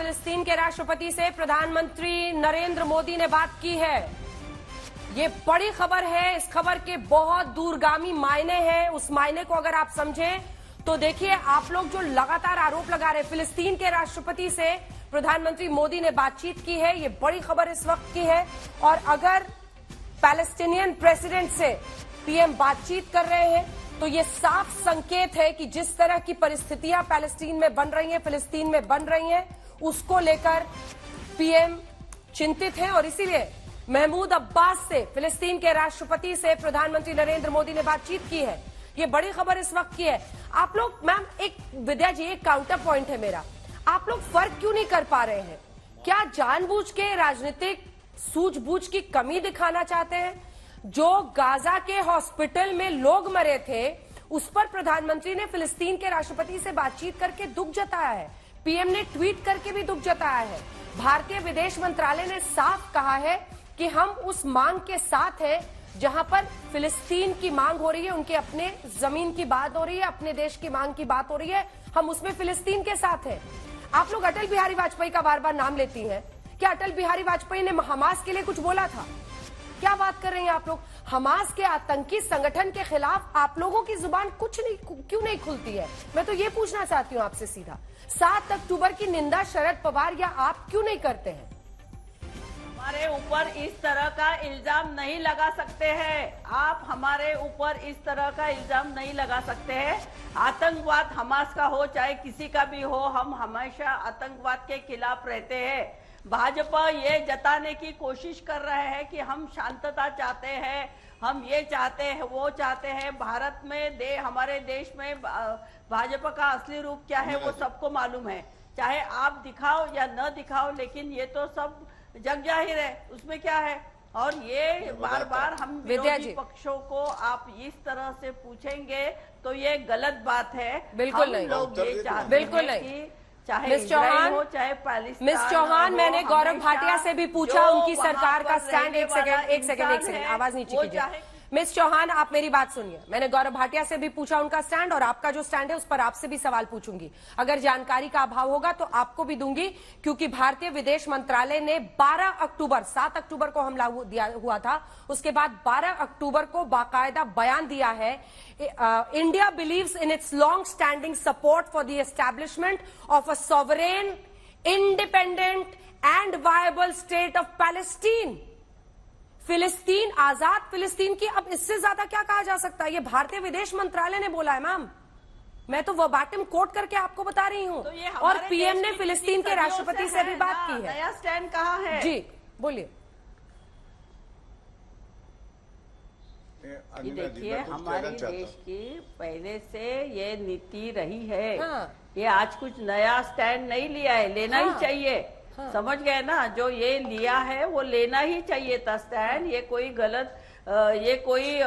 फिलिस्तीन के राष्ट्रपति से प्रधानमंत्री नरेंद्र मोदी ने बात की है। ये बड़ी खबर है। इस खबर के बहुत दूरगामी मायने हैं। उस मायने को अगर आप समझें तो देखिए, आप लोग जो लगातार आरोप लगा रहे हैं, फिलिस्तीन के राष्ट्रपति से प्रधानमंत्री मोदी ने बातचीत की है। ये बड़ी खबर इस वक्त की है। और अगर पैलेस्टीनियन प्रेसिडेंट से पीएम बातचीत कर रहे हैं तो ये साफ संकेत है कि जिस तरह की परिस्थितियां पैलेस्टीन में बन रही हैं, फिलिस्तीन में बन रही हैं, उसको लेकर पीएम चिंतित हैं। और इसीलिए महमूद अब्बास से, फिलिस्तीन के राष्ट्रपति से प्रधानमंत्री नरेंद्र मोदी ने बातचीत की है। ये बड़ी खबर इस वक्त की है। आप लोग, मैम, एक विद्या जी, एक काउंटर पॉइंट है मेरा, आप लोग फर्क क्यों नहीं कर पा रहे हैं? क्या जानबूझ के राजनीतिक सूझबूझ की कमी दिखाना चाहते हैं? जो गाजा के हॉस्पिटल में लोग मरे थे, उस पर प्रधानमंत्री ने फिलिस्तीन के राष्ट्रपति से बातचीत करके दुख जताया है। पीएम ने ट्वीट करके भी दुख जताया है। भारतीय विदेश मंत्रालय ने साफ कहा है कि हम उस मांग के साथ हैं जहां पर फिलिस्तीन की मांग हो रही है, उनके अपने जमीन की बात हो रही है, अपने देश की मांग की बात हो रही है, हम उसमें फिलिस्तीन के साथ हैं। आप लोग अटल बिहारी वाजपेयी का बार बार नाम लेती हैं। क्या अटल बिहारी वाजपेयी ने हमास के लिए कुछ बोला था? क्या बात कर रहे हैं आप लोग? हमास के आतंकी संगठन के खिलाफ आप लोगों की जुबान क्यों नहीं खुलती है? मैं तो ये पूछना चाहती हूँ आपसे सीधा। 7 अक्टूबर की निंदा शरद पवार या आप क्यों नहीं करते हैं? हमारे ऊपर इस तरह का इल्जाम नहीं लगा सकते हैं। आप हमारे ऊपर इस तरह का इल्जाम नहीं लगा सकते हैं। आतंकवाद हमास का हो चाहे किसी का भी हो, हम हमेशा आतंकवाद के खिलाफ रहते हैं। भाजपा ये जताने की कोशिश कर रहे हैं कि हम शांतता चाहते हैं, हम ये चाहते हैं, वो चाहते हैं। भारत में हमारे देश में भाजपा का असली रूप क्या है वो सबको मालूम है। चाहे आप दिखाओ या न दिखाओ, लेकिन ये तो सब जग जाहिर है, उसमें क्या है। और ये बार बार हम विरोधी पक्षों को आप इस तरह से पूछेंगे तो ये गलत बात है। बिल्कुल नहीं, लोग ये चाहते हैं कि चाहे मिस चौहान हो चाहे पैलेस्टाइन, मिस चौहान, मैंने गौरव भाटिया से भी पूछा उनकी सरकार का स्टैंड। एक सेकंड, आवाज नीचे कीजिए। मिस चौहान, आप मेरी बात सुनिए। मैंने गौरव भाटिया से भी पूछा उनका स्टैंड, और आपका जो स्टैंड है उस पर आपसे भी सवाल पूछूंगी। अगर जानकारी का अभाव होगा तो आपको भी दूंगी, क्योंकि भारतीय विदेश मंत्रालय ने 12 अक्टूबर, 7 अक्टूबर को हमला हुआ था, उसके बाद 12 अक्टूबर को बाकायदा बयान दिया है। India believes in its long standing support for the establishment of a sovereign, independent and viable state of Palestine. फिलिस्तीन, आजाद फिलिस्तीन की अब इससे ज्यादा क्या कहा जा सकता है? ये भारतीय विदेश मंत्रालय ने बोला है मैम, मैं तो वर्बाटिम कोट करके आपको बता रही हूँ। तो और पीएम ने फिलिस्तीन के राष्ट्रपति से भी बात की है। नया स्टैंड कहाँ है? जी बोलिए। देखिए, हमारे देश की पहले से ये नीति रही है। हाँ। ये आज कुछ नया स्टैंड नहीं लिया है, लेना ही चाहिए। हाँ। समझ गए ना? जो ये लिया है वो लेना ही चाहिए था स्टैंड। ये कोई गलत, ये कोई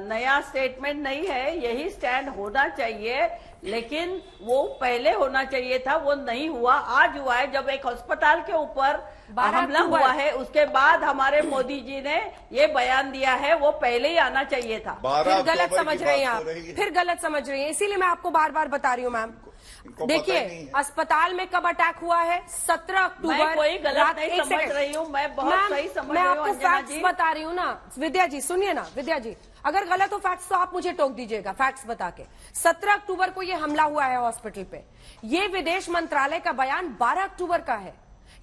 नया स्टेटमेंट नहीं है। यही स्टैंड होना चाहिए, लेकिन वो पहले होना चाहिए था, वो नहीं हुआ। आज हुआ है, जब एक अस्पताल के ऊपर हमला हुआ है, उसके बाद हमारे मोदी जी ने ये बयान दिया है। वो पहले ही आना चाहिए था। फिर गलत समझ रहे हैं आप, फिर गलत समझ रही हैं। इसीलिए मैं आपको बार बार बता रही हूँ मैम। देखिए, अस्पताल में कब अटैक हुआ है? 17 अक्टूबर। मैं कोई गलत नहीं समझ रही हूँ, मैं बहुत सही समझ रही हूँ। मैं आपको फैक्ट्स बता रही हूँ ना। विद्या जी सुनिए ना, विद्या जी, अगर गलत हो फैक्ट्स तो आप मुझे टोक दीजिएगा फैक्ट्स बता के। 17 अक्टूबर को ये हमला हुआ है हॉस्पिटल पे। ये विदेश मंत्रालय का बयान 12 अक्टूबर का है।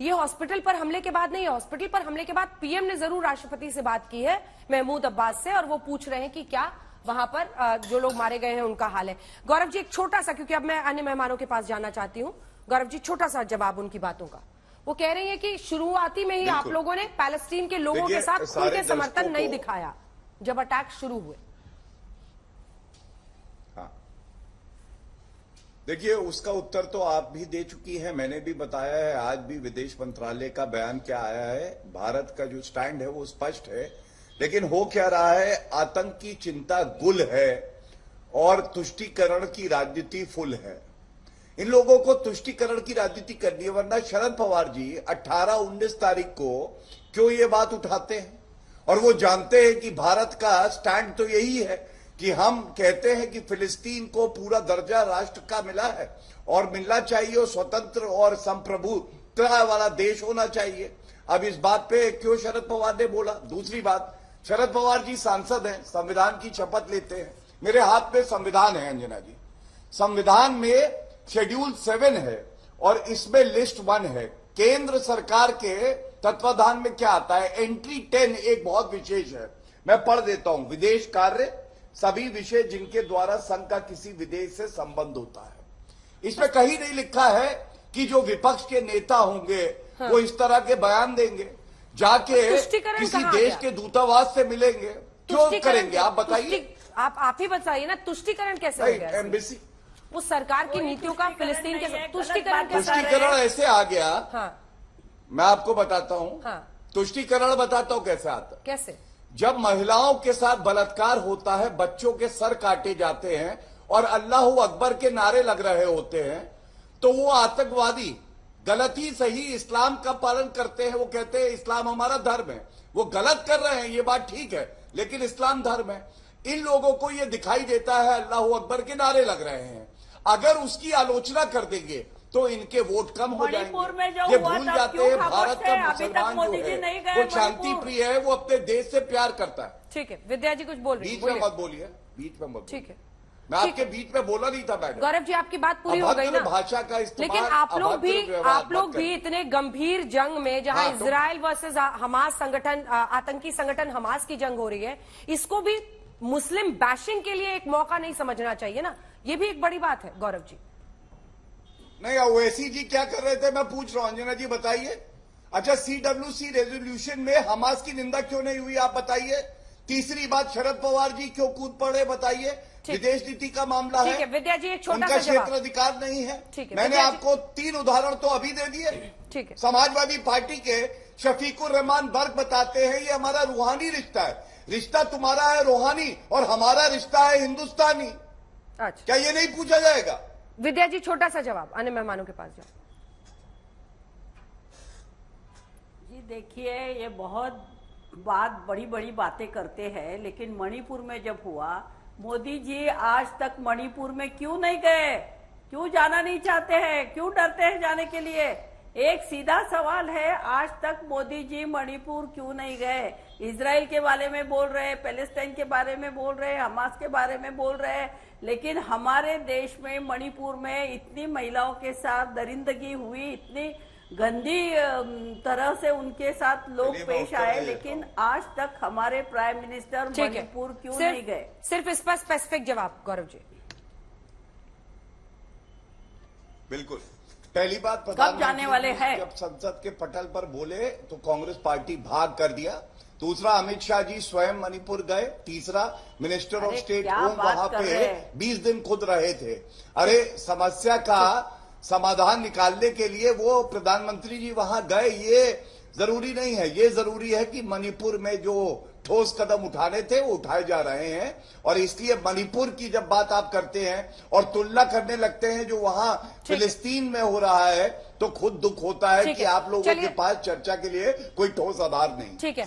ये हॉस्पिटल पर हमले के बाद नहीं है। हॉस्पिटल पर हमले के बाद पीएम ने जरूर राष्ट्रपति से बात की है, महमूद अब्बास से, और वो पूछ रहे हैं कि क्या वहां पर जो लोग मारे गए हैं उनका हाल है। गौरव जी, एक छोटा सा, क्योंकि अब मैं अन्य मेहमानों के पास जाना चाहती हूँ। गौरव जी, छोटा सा जवाब उनकी बातों का। वो कह रही है कि शुरुआती में ही आप लोगों ने पैलेस्टीन के लोगों के साथ खुल के समर्थन नहीं दिखाया जब अटैक शुरू हुए। हाँ, देखिए, उसका उत्तर तो आप भी दे चुकी है, मैंने भी बताया है। आज भी विदेश मंत्रालय का बयान क्या आया है, भारत का जो स्टैंड है वो स्पष्ट है। लेकिन हो क्या रहा है, आतंक की चिंता गुल है और तुष्टीकरण की राजनीति फुल है। इन लोगों को तुष्टीकरण की राजनीति करनी है, वरना शरद पवार जी 18-19 तारीख को क्यों ये बात उठाते हैं? और वो जानते हैं कि भारत का स्टैंड तो यही है कि हम कहते हैं कि फिलिस्तीन को पूरा दर्जा राष्ट्र का मिला है और मिलना चाहिए, स्वतंत्र और संप्रभु तरह वाला देश होना चाहिए। अब इस बात पे क्यों शरद पवार ने बोला? दूसरी बात, शरद पवार जी सांसद हैं, संविधान की शपथ लेते हैं। मेरे हाथ में संविधान है अंजना जी, संविधान में शेड्यूल 7 है और इसमें लिस्ट 1 है। केंद्र सरकार के तत्वाधान में क्या आता है? एंट्री 10 एक बहुत विशेष है, मैं पढ़ देता हूं। विदेश कार्य सभी विषय जिनके द्वारा संघ का किसी विदेश से संबंध होता है। इसमें कहीं नहीं लिखा है कि जो विपक्ष के नेता होंगे वो इस तरह के बयान देंगे, जाके किसी देश के दूतावास से मिलेंगे, क्यों करेंगे? आप बताइए, आप ही बताइए ना, तुष्टिकरण कैसे हो गया? एम्बेसी उस सरकार की नीतियों का फिलिस्तीन के तुष्टिकरण कैसे? तुष्टिकरण ऐसे आ गया। हाँ, मैं आपको बताता हूं। हाँ, तुष्टिकरण बताता हूं कैसे आता। कैसे? जब महिलाओं के साथ बलात्कार होता है, बच्चों के सर काटे जाते हैं और अल्लाह अकबर के नारे लग रहे होते हैं, तो वो आतंकवादी गलत ही सही इस्लाम का पालन करते हैं। वो कहते हैं इस्लाम हमारा धर्म है। वो गलत कर रहे हैं, ये बात ठीक है, लेकिन इस्लाम धर्म है। इन लोगों को ये दिखाई देता है अल्लाह अकबर के नारे लग रहे हैं। अगर उसकी आलोचना कर देंगे तो इनके वोट कम हो जाएंगे। मणिपुर में जो ये हुआ भूल था, जाते क्यों हैं खामोश भारत थे? का अभी तक मुसलमान मोदी जो जी है नहीं गए वो शांति मणिपुर। प्रिय है, वो अपने देश से प्यार करता है। ठीक है, विद्या जी कुछ बोल रही बीच हैं, में बोलिए। मत बोलिए, बीच में मत बोलिए। ठीक है, मैं आपके बीच में बोला नहीं था मैडम। गौरव जी आपकी बात पूरी हो गई ना। भाषा का इस्तेमाल, लेकिन आप लोग अभद्र भी इतने गंभीर जंग में, जहां हाँ, तो इजराइल वर्सेस हमास संगठन, आतंकी संगठन हमास की जंग हो रही है, इसको भी मुस्लिम बैशिंग के लिए एक मौका नहीं समझना चाहिए ना? ये भी एक बड़ी बात है गौरव जी। नहीं, ओवैसी जी क्या कर रहे थे मैं पूछ रहा हूं, अंजना जी बताइए। अच्छा, CWC रेजोल्यूशन में हमास की निंदा क्यों नहीं हुई, आप बताइए। तीसरी बात, शरद पवार जी क्यों कूद पड़े, बताइए। विदेश नीति का मामला ठीक है विद्या जी, एक छोटा उनका सा जवाब। क्षेत्र अधिकार नहीं है। ठीक है, मैंने विद्या जी- आपको 3 उदाहरण तो अभी दे दिए। ठीक है, समाजवादी पार्टी के शफीकुर रहमान बर्क बताते हैं ये हमारा रूहानी रिश्ता है। रिश्ता तुम्हारा है रूहानी और हमारा रिश्ता है हिंदुस्तानी। अच्छा क्या ये नहीं पूछा जाएगा? विद्या जी, छोटा सा जवाब, अन्य मेहमानों के पास जाओ। जी देखिए, ये बहुत बड़ी बड़ी बातें करते हैं, लेकिन मणिपुर में जब हुआ, मोदी जी आज तक मणिपुर में क्यों नहीं गए? क्यों जाना नहीं चाहते हैं? क्यों डरते हैं जाने के लिए? एक सीधा सवाल है, आज तक मोदी जी मणिपुर क्यों नहीं गए? इजराइल के बारे में बोल रहे हैं, पैलेस्टाइन के बारे में बोल रहे हैं, हमास के बारे में बोल रहे हैं, लेकिन हमारे देश में मणिपुर में इतनी महिलाओं के साथ दरिंदगी हुई, इतनी गंदी तरह से उनके साथ लोग पेश आए, लेकिन आज तक हमारे प्राइम मिनिस्टर ठीक है, मणिपुर क्यों नहीं गए? सिर्फ इस पर स्पेसिफिक जवाब गौरव जी। बिल्कुल। पहली बात, कब जाने वाले हैं? जब संसद के पटल पर बोले तो कांग्रेस पार्टी भाग कर दिया। दूसरा, अमित शाह जी स्वयं मणिपुर गए। तीसरा, मिनिस्टर ऑफ स्टेट होम वहां पे 20 दिन खुद रहे थे। अरे, समस्या का समाधान निकालने के लिए वो प्रधानमंत्री जी वहां गए, ये जरूरी नहीं है। ये जरूरी है कि मणिपुर में जो ठोस कदम उठाने थे वो उठाए जा रहे हैं, और इसलिए मणिपुर की जब बात आप करते हैं और तुलना करने लगते हैं जो वहां फिलिस्तीन में हो रहा है, तो खुद दुख होता है कि आप लोगों के पास चर्चा के लिए कोई ठोस आधार नहीं। ठीक है।